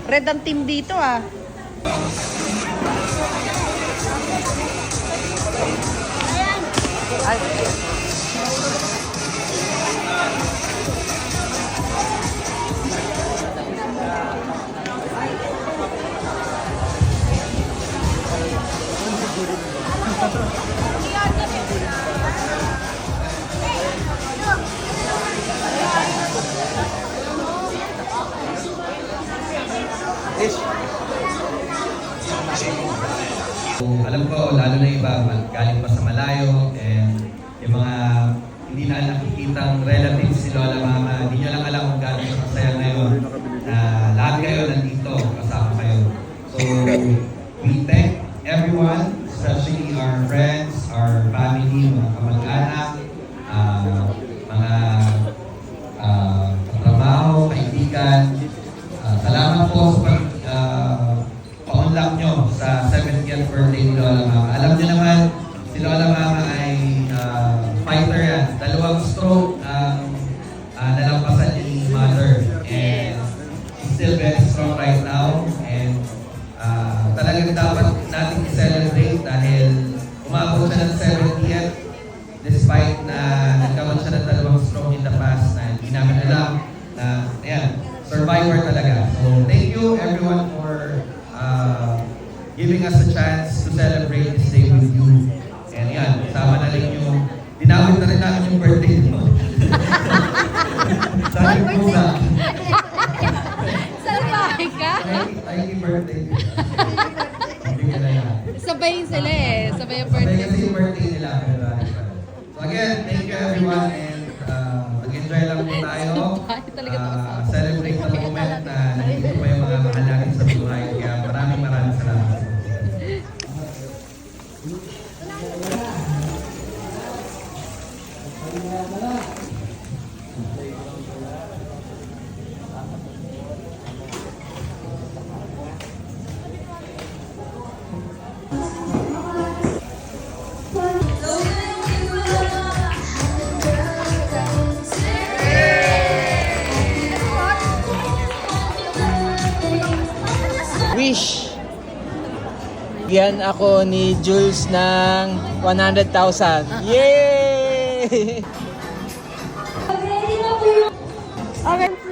Red ang team dito ah. Ay. Alam ko, lalo na iba, galing pa sa malayo, and yung mga hindi na nakikitang relatives si Lola Mama, hindi nyo lang alam kung galing sa kasaya ngayon na lahat kayo nandito, kasama kayo. So, we thank everyone, especially our friends, our family, mga kamag-anak, mga katrabaho, kaibigan. Salamat po sa pa-unlock nyo sa 70th birthday ni Lola Mama. Alam nyo naman, si Lola Mama ay fighter yan. 2 stroke ang nalampasan ni Mother. And she's still very strong right now. And talagang dapat natin i-celebrate dahil umabot siya ng 70th despite na nagkaroon siya ng 2 stroke in the past na hindi namin alam na, ayan, survivor talaga. So, thank you everyone for giving us a chance to celebrate this day with you. And yan, sama na rin yung, dinawit na rin namin yung birthday mo. Sabi ko na. Salbahe ka? Ay, birthday. Bigyan na yan. Sabayin sila eh. Sabay ang Sabay birthday. kasi yung birthday nila. So again, thank you everyone and mag-enjoy lang po tayo. Celebrate the moment na nandito pa yung mga mahal natin sa buhay. Kaya maraming salamat. Wish. Bigyan ako ni Jules ng 100,000. Yay! Okay.